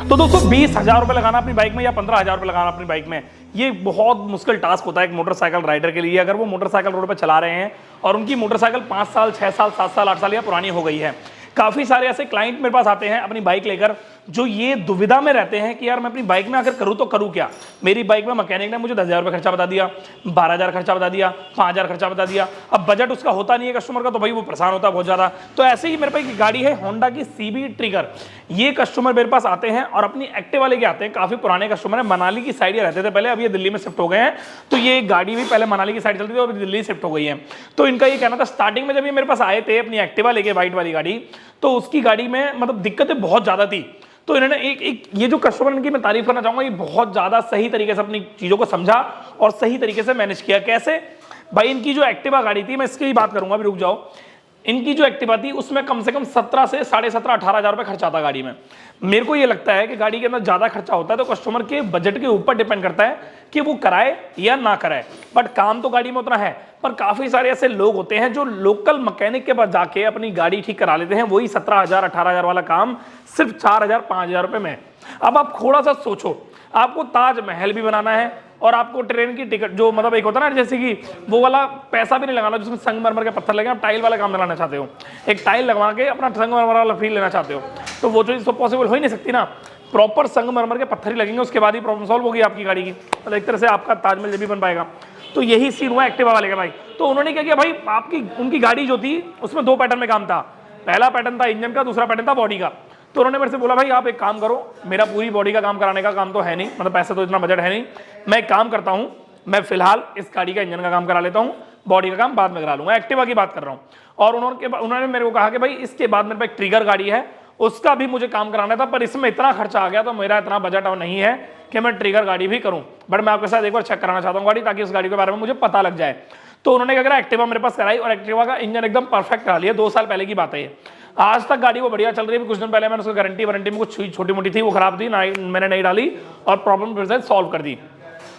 तो दोस्तों 20,000 रुपये लगाना अपनी बाइक में या 15,000 रुपये लगाना अपनी बाइक में, ये बहुत मुश्किल टास्क होता है एक मोटरसाइकिल राइडर के लिए। अगर वो मोटरसाइकिल रोड पे चला रहे हैं और उनकी मोटरसाइकिल 5 साल 6 साल 7 साल 8 साल या पुरानी हो गई है। काफ़ी सारे ऐसे क्लाइंट मेरे पास आते हैं अपनी बाइक लेकर, जो ये दुविधा में रहते हैं कि यार मैं अपनी बाइक में आकर करूँ तो करूँ क्या। मेरी बाइक में मैकेनिक ने मुझे 10,000 रुपये खर्चा बता दिया, 12,000 खर्चा बता दिया, 5,000 खर्चा बता दिया। अब बजट उसका होता नहीं है कस्टमर का, तो भाई वो परेशान होता है बहुत ज़्यादा। तो ऐसे ही मेरे पास एक गाड़ी है होंडा की CB ट्रिगर। ये कस्टमर मेरे पास आते हैं और अपनी एक्टिवा लेके आते हैं। काफ़ी पुराने कस्टमर है, मनाली की साइड ये रहते थे पहले, अब ये दिल्ली में शिफ्ट हो गए हैं। तो ये गाड़ी भी पहले मनाली की साइड चलती थी और दिल्ली शिफ्ट हो गई है। तो इनका ये कहना था, स्टार्टिंग में जब ये मेरे पास आए थे अपनी एक्टिवा लेके वाइट वाली गाड़ी, तो उसकी गाड़ी में मतलब दिक्कतें बहुत ज़्यादा थी। तो इन्होंने एक ये जो कस्टमर, इनकी मैं तारीफ करना चाहूँगा, ये बहुत ज़्यादा सही तरीके से अपनी चीज़ों को समझा और सही तरीके से मैनेज किया। कैसे भाई, इनकी जो एक्टिवा गाड़ी थी, मैं इसकी ही बात करूँगा, अभी रुक जाओ। इनकी जो एक्टिवा थी उसमें कम से कम 17 से 17,500 18,000 रुपये खर्चा आता गाड़ी में। मेरे को ये लगता है कि गाड़ी के अंदर ज़्यादा खर्चा होता है तो कस्टमर के बजट के ऊपर डिपेंड करता है कि वो कराए या ना कराए, बट काम तो गाड़ी में उतना है। पर काफ़ी सारे ऐसे लोग होते हैं जो लोकल मैकेनिक के पास जाके अपनी गाड़ी ठीक करा लेते हैं, वही 17,000 18,000 वाला काम सिर्फ 4,000 5,000 रुपये में। अब आप थोड़ा सा सोचो, आपको ताजमहल भी बनाना है और आपको ट्रेन की टिकट, जो मतलब एक होता है ना जैसे कि वो वाला पैसा भी नहीं लगाना जिसमें संगमरमर के पत्थर लगे, आप टाइल वाला काम लगाना चाहते हो, एक टाइल लगवा के अपना संगमरमर वाला फील लेना चाहते हो, तो वो चीज़ तो पॉसिबल हो ही नहीं सकती ना। प्रॉपर संगमरमर के पत्थर ही लगेंगे, उसके बाद ही प्रॉब्लम सॉल्व होगी आपकी गाड़ी की। मतलब एक तरह से आपका ताजमहल जब भी बन पाएगा। तो यही सीन हुआ एक्टिवा वाले का भाई। तो उन्होंने क्या किया भाई, उनकी गाड़ी जो थी उसमें 2 पैटर्न में काम था। पहला पैटर्न था इंजन का, दूसरा पैटर्न था बॉडी का। तो उन्होंने मेरे से बोला, भाई आप एक काम करो, मेरा पूरी बॉडी का काम कराने का काम तो है नहीं, मतलब पैसे तो इतना बजट है नहीं, मैं एक काम करता हूँ, मैं फिलहाल इस गाड़ी का इंजन का काम करा लेता हूँ, बॉडी का काम बाद में करा लूँगा। एक्टिवा की बात कर रहा हूँ। और उन्होंने मेरे को कहा कि भाई इसके बाद मेरे पास एक ट्रिगर गाड़ी है, उसका भी मुझे काम कराना था, पर इसमें इतना खर्चा आ गया तो मेरा इतना बजट और नहीं है कि मैं ट्रिगर गाड़ी भी करूँ। बट मैं आपके साथ एक बार चेक कराना चाहता हूँ गाड़ी, ताकि उस गाड़ी के बारे में मुझे पता लग जाए। तो उन्होंने क्या करा, एक्टिवा मेरे पास कराई और एक्टिवा का इंजन एकदम परफेक्ट करा लिया। 2 साल पहले की बात है ये। आज तक गाड़ी वो बढ़िया चल रही है। कुछ दिन पहले मैंने उसकी गारंटी में कुछ छोटी मोटी थी, वो खराब थी, मैंने नहीं डाली और प्रॉब्लम फिर से सॉल्व कर दी।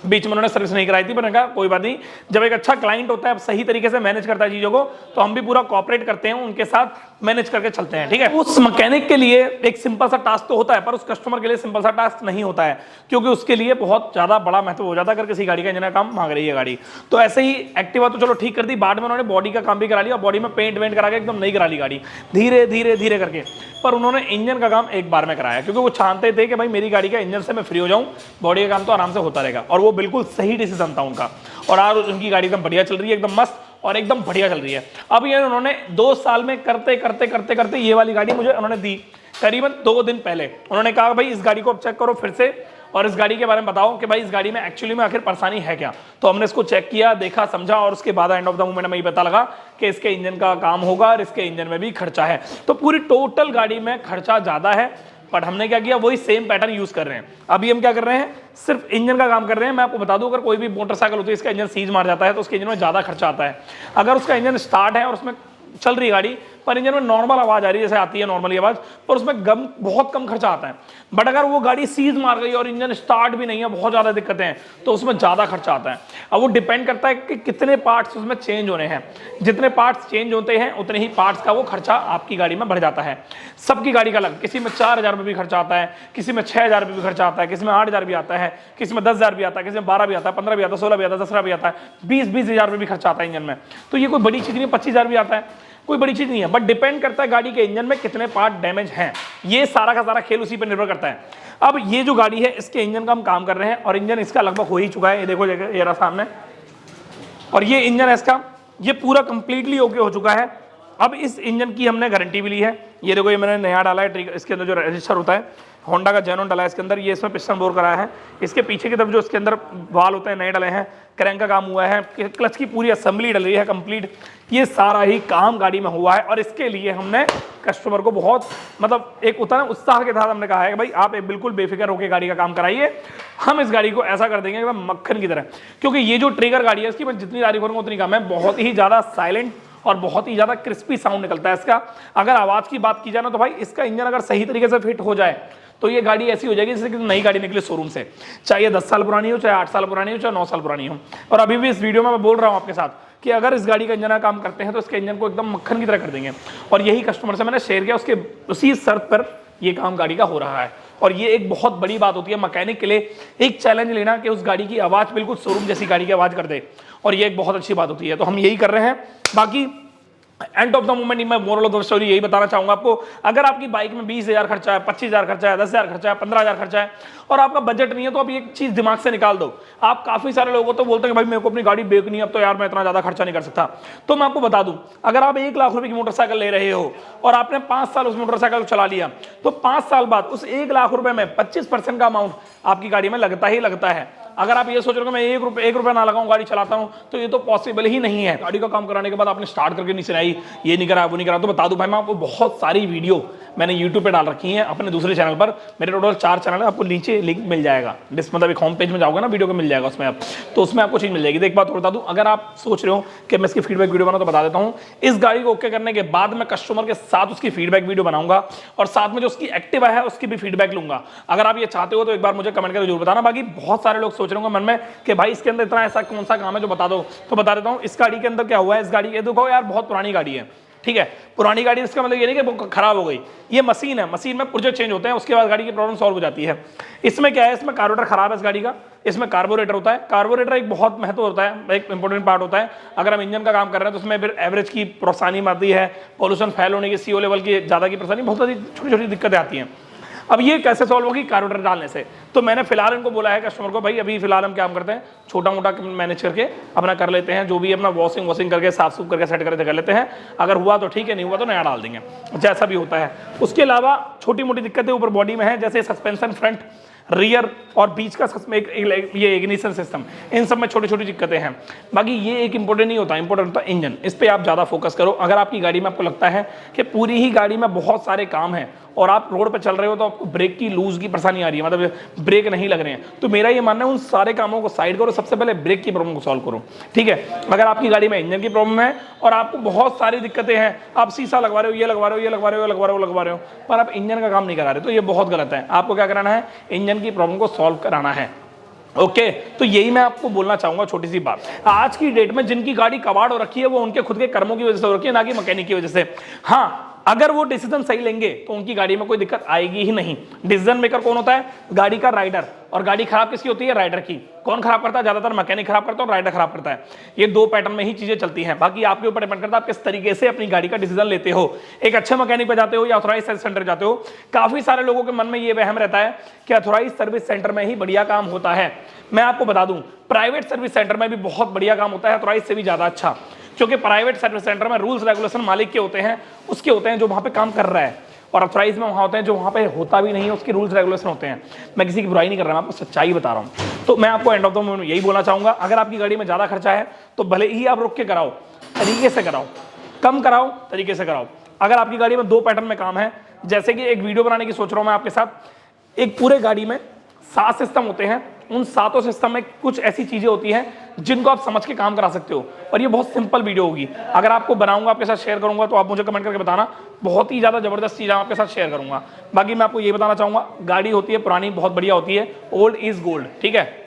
बीच में उन्होंने सर्विस नहीं कराई थी, पर मैंने कहा कोई बात नहीं, जब एक अच्छा क्लाइंट होता है, सही तरीके से मैनेज करता है चीज़ों को, तो हम भी पूरा कोऑपरेट करते हैं, उनके साथ मैनेज करके चलते हैं, ठीक है। उस मैकेनिक के लिए एक सिंपल सा टास्क तो होता है, पर उस कस्टमर के लिए सिंपल सा टास्क नहीं होता है, क्योंकि उसके लिए बहुत ज़्यादा बड़ा महत्व हो जाता है अगर किसी गाड़ी का इंजन का काम मांग रही है गाड़ी। तो ऐसे ही एक्टिवा तो चलो ठीक कर दी, बाद में उन्होंने बॉडी का काम भी करा लिया, बॉडी में पेंट वेंट करा के एकदम नई करा ली गाड़ी, धीरे धीरे धीरे करके। पर उन्होंने इंजन का काम एक बार में कराया, क्योंकि वो चाहते थे कि भाई मेरी गाड़ी का इंजन से मैं फ्री हो जाऊं, बॉडी का काम तो आराम से होता रहेगा। और वो बिल्कुल सही डिसीजन था उनका। और आज उनकी गाड़ी एकदम बढ़िया चल रही है, एकदम मस्त और एकदम बढ़िया चल रही है। अब ये उन्होंने 2 साल में करते करते करते करते ये वाली गाड़ी मुझे उन्होंने दी करीबन 2 दिन पहले। उन्होंने कहा भाई इस गाड़ी को अब चेक करो फिर से, और इस गाड़ी के बारे में बताओ कि भाई इस गाड़ी में एक्चुअली में आखिर परेशानी है क्या। तो हमने इसको चेक किया, देखा, समझा, और उसके बाद एंड ऑफ द मोमेंट में ये पता लगा कि इसके इंजन का काम होगा और इसके इंजन में भी खर्चा है। तो पूरी टोटल गाड़ी में खर्चा ज़्यादा है, बट हमने क्या किया, वही सेम पैटर्न यूज कर रहे हैं। अभी हम क्या कर रहे हैं, सिर्फ इंजन का काम कर रहे हैं। मैं आपको बता दूं, अगर कोई भी मोटरसाइकिल होती है इसका इंजन सीज मार जाता है तो उसके इंजन में ज़्यादा खर्चा आता है। अगर उसका इंजन स्टार्ट है और उसमें चल रही गाड़ी, पर इंजन में नॉर्मल आवाज़ आ रही है, जैसे आती है नॉर्मली आवाज़, पर उसमें बहुत कम खर्चा आता है। बट अगर वो गाड़ी सीज मार गई और इंजन स्टार्ट भी नहीं है, बहुत ज़्यादा दिक्कतें हैं, तो उसमें ज़्यादा खर्चा आता है। अब वो डिपेंड करता है कि कितने पार्ट्स उसमें चेंज होने हैं। जितने पार्ट्स चेंज होते हैं उतने ही पार्ट्स का वो खर्चा आपकी गाड़ी में बढ़ जाता है। सबकी गाड़ी का अलग, किसी में 4,000 रुपये भी खर्चा आता है, किसी में 6,000 रुपये भी खर्चा आता है, किसी में 8,000 भी आता है, किसी में 10,000 भी आता है, किसी में 12 भी आता है, 15 भी आता है, 16 भी आता है, 10 भी आता है, 20,000 रुपये भी खर्चा आता है इंजन में। तो ये कोई बड़ी चीज़ नहीं है, 25,000 भी आता है, कोई बड़ी चीज नहीं है। बट डिपेंड करता है गाड़ी के इंजन में कितने पार्ट डैमेज हैं, ये सारा का सारा खेल उसी पर निर्भर करता है। अब ये जो गाड़ी है इसके इंजन का हम काम कर रहे हैं और इंजन इसका लगभग हो ही चुका है। ये देखो ये रहा सामने, और ये इंजन है इसका, ये पूरा कंप्लीटली ओके हो चुका है। अब इस इंजन की हमने गारंटी भी ली है। ये देखो, ये मैंने नया डाला है, इसके अंदर जो रजिस्टर होता है होंडा का जेनोन डाला है इसके अंदर, ये इसमें पिस्टन बोर कराया है। इसके पीछे की तरफ जो इसके अंदर वाल होते हैं नए डले हैं, क्रैंक का काम हुआ है, क्लच की पूरी असेंबली डली है कंप्लीट। ये सारा ही काम गाड़ी में हुआ है और इसके लिए हमने कस्टमर को बहुत मतलब एक उतना उत्साह के साथ हमने कहा है कि भाई आप एक बिल्कुल बेफिक्र होकर गाड़ी का काम कराइए, हम इस गाड़ी को ऐसा कर देंगे एकदम मक्खन की तरह। क्योंकि ये जो ट्रिगर गाड़ी है इसकी मैं जितनी तारीफ करूँगा उतनी कम है। बहुत ही ज़्यादा साइलेंट और बहुत ही ज़्यादा क्रिस्पी साउंड निकलता है इसका। अगर आवाज़ की बात की जाए ना, तो भाई इसका इंजन अगर सही तरीके से फिट हो जाए तो ये गाड़ी ऐसी हो जाएगी जैसे कि नई गाड़ी निकली शोरूम से, चाहे 10 साल पुरानी हो, चाहे 8 साल पुरानी हो, चाहे 9 साल पुरानी हो। और अभी भी इस वीडियो में मैं बोल रहा हूँ आपके साथ कि अगर इस गाड़ी का इंजन का काम करते हैं तो इसके इंजन को एकदम मक्खन की तरह कर देंगे। और यही कस्टमर से मैंने शेयर किया, उसके उसी शर्त पर ये काम गाड़ी का हो रहा है। और ये एक बहुत बड़ी बात होती है मैकेनिक के लिए, एक चैलेंज लेना कि उस गाड़ी की आवाज़ बिल्कुल शोरूम जैसी गाड़ी की आवाज़ कर दे, और ये एक बहुत अच्छी बात होती है। तो हम यही कर रहे हैं। बाकी एंड ऑफ द मोमेंट मैं मोरल ऑफ द स्टोरी यही बताना चाहूंगा आपको, अगर आपकी बाइक में 20,000 खर्चा है, 25,000 खर्चा है, 10,000 खर्चा है, 15,000 खर्चा है और आपका बजट नहीं है, तो आप एक चीज दिमाग से निकाल दो। आप काफी सारे लोगों को तो बोलते हैं कि भाई मेरे को अपनी गाड़ी बेचनी है, अब तो यार मैं इतना ज्यादा खर्चा नहीं कर सकता। तो मैं आपको बता दूं, अगर आप 1 लाख रुपए की मोटरसाइकिल ले रहे हो और आपने 5 साल उस मोटरसाइकिल को चला लिया, तो 5 साल बाद उस 1 लाख रुपए में 25% का अमाउंट आपकी गाड़ी में लगता ही लगता है। अगर आप ये सोच रहे हो मैं 1 रुपया ना लगाऊं गाड़ी चलाता हूं, तो ये तो पॉसिबल ही नहीं है। गाड़ी का काम कराने के बाद आपने स्टार्ट करके नीचे आई, ये नहीं करा वो नहीं करा, तो बता दूं भाई मैं आपको बहुत सारी वीडियो मैंने YouTube पे डाल रखी हैं अपने दूसरे चैनल पर। मेरे टोटल 4 चैनल है, आपको नीचे लिंक मिल जाएगा, मतलब एक होम पेज में जाओगे ना वीडियो को मिल जाएगा उसमें आप, तो उसमें आपको चीज मिल जाएगी। एक बात और बता दूं, अगर आप सोच रहे हो कि मैं इसकी फीडबैक वीडियो बनाऊं, तो बता देता हूं, इस गाड़ी को ओके करने के बाद मैं कस्टमर के साथ उसकी फीडबैक वीडियो बनाऊंगा और साथ में जो उसकी एक्टिवा है उसकी भी फीडबैक लूंगा। अगर आप ये चाहते हो तो एक बार मुझे कमेंट करके जरूर बताना। बाकी बहुत सारे लोग सोच रहे होंगे मन में कि भाई इसके अंदर इतना ऐसा कौन सा काम है जो बता दो, तो बता देता हूं। इस गाड़ी के अंदर क्या हुआ है, इस गाड़ी के देखो यार बहुत पुरानी गाड़ी है, ठीक है, पुरानी गाड़ी, इसका मतलब ये नहीं कि वो खराब हो गई, ये मशीन है, मशीन में पुर्जे चेंज होते हैं, उसके बाद गाड़ी की प्रॉब्लम सॉल्व हो जाती है। इसमें क्या है, इसमें कार्बोरेटर खराब है इस गाड़ी का, इसमें कार्बोरेटर होता है। कार्बोरेटर एक बहुत महत्व होता है, एक इंपॉर्टेंट पार्ट होता है। अगर हम इंजन का काम कर रहे हैं तो उसमें फिर एवरेज की परेशानी आती है, पोल्यूशन फैल होने की, CO लेवल की ज़्यादा की परेशानी, बहुत सारी छोटी छोटी दिक्कतें आती हैं। अब ये कैसे सॉल्व होगी, कार्बोरेटर डालने से। तो मैंने फिलहाल इनको बोला है कस्टमर को, भाई अभी फिलहाल हम क्या करते हैं, छोटा मोटा मैनेज करके अपना कर लेते हैं, जो भी अपना वॉशिंग करके साफ सूफ करके सेट करके कर लेते हैं। अगर हुआ तो ठीक है, नहीं हुआ तो नया डाल देंगे, जैसा भी होता है। उसके अलावा छोटी मोटी दिक्कतें ऊपर बॉडी में है, जैसे सस्पेंशन फ्रंट, रियर और बीच का ये इग्निशन सिस्टम, इन सब में छोटी छोटी दिक्कतें हैं। बाकी ये एक इंपॉर्टेंट नहीं होता, इंपॉर्टेंट होता है इंजन। इस पे आप ज़्यादा फोकस करो। अगर आपकी गाड़ी में आपको लगता है कि पूरी ही गाड़ी में बहुत सारे काम हैं और आप रोड पर चल रहे हो तो आपको ब्रेक की लूज की परेशानी आ रही है, मतलब ब्रेक नहीं लग रहे हैं, तो मेरा ये मानना है उन सारे कामों को साइड करो, सबसे पहले ब्रेक की प्रॉब्लम को सॉल्व करो, ठीक है। अगर आपकी गाड़ी में इंजन की प्रॉब्लम है और आपको बहुत सारी दिक्कतें हैं, आप शीशा लगवा रहे हो, ये लगवा रहे हो, ये लगवा रहे हो, लगवा रहे हो, पर आप इंजन का काम नहीं करा रहे, तो ये बहुत गलत है। आपको क्या कराना है, इंजन की प्रॉब्लम को सॉल्व कराना है। ओके तो यही मैं आपको बोलना चाहूंगा, छोटी सी बात। आज की डेट में जिनकी गाड़ी कबाड़ हो रखी है वो उनके खुद के कर्मों की वजह से हो रखी है, ना कि मैकेनिक की वजह से। हाँ, अगर वो डिसीजन सही लेंगे तो उनकी गाड़ी में कोई दिक्कत आएगी ही नहीं। डिसीजन मेकर कौन होता है, गाड़ी का राइडर, और गाड़ी खराब किसकी होती है, राइडर की। कौन खराब करता है, ज्यादातर मैकेनिक खराब करता है और राइडर खराब करता है। ये 2 पैटर्न में ही चीजें चलती हैं। बाकी आपके ऊपर डिपेंड करता है आप किस तरीके से अपनी गाड़ी का डिसीजन लेते हो। एक अच्छे मैकेनिक पे जाते हो या ऑथराइज सर्विस सेंटर जाते हो। काफी सारे लोगों के मन में ये वहम रहता है कि ऑथराइज सर्विस सेंटर में ही बढ़िया काम होता है। मैं आपको बता दूं, प्राइवेट सर्विस सेंटर में भी बहुत बढ़िया काम होता है, ऑथराइज से भी ज्यादा अच्छा। क्योंकि प्राइवेट सर्विस सेंटर में रूल्स रेगुलेशन मालिक के होते हैं, उसके होते हैं जो वहां पे काम कर रहा है, और ऑथराइज में वहां होते हैं जो वहां पे होता भी नहीं है, उसके रूल्स रेगुलेशन होते हैं। मैं किसी की बुराई नहीं कर रहा, मैं आपको सच्चाई बता रहा हूं। तो मैं आपको एंड ऑफ द मोमेंट यही बोलना चाहूंगा, अगर आपकी गाड़ी में ज्यादा खर्चा है तो भले ही आप रुक के कराओ, तरीके से कराओ, कम कराओ, तरीके से कराओ। अगर आपकी गाड़ी में 2 पैटर्न में काम है, जैसे कि एक वीडियो बनाने की सोच रहा हूं मैं आपके साथ, एक पूरे गाड़ी में 7 सिस्टम होते हैं, उन 7 सिस्टम में कुछ ऐसी चीजें होती हैं जिनको आप समझ के काम करा सकते हो, और ये बहुत सिंपल वीडियो होगी। अगर आपको बनाऊंगा, आपके साथ शेयर करूंगा, तो आप मुझे कमेंट करके बताना, बहुत ही ज्यादा जबरदस्त चीज आपके साथ शेयर करूंगा। बाकी मैं आपको ये बताना चाहूंगा, गाड़ी होती है पुरानी, बहुत बढ़िया होती है, ओल्ड इज गोल्ड, ठीक है।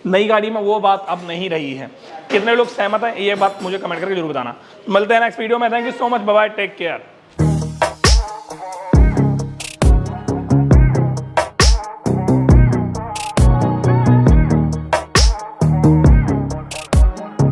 नई गाड़ी में वो बात अब नहीं रही है। कितने लोग सहमत हैं, ये बात मुझे कमेंट करके जरूर बताना। मिलते हैं नेक्स्ट वीडियो में। Thank you so much, bye bye, take care.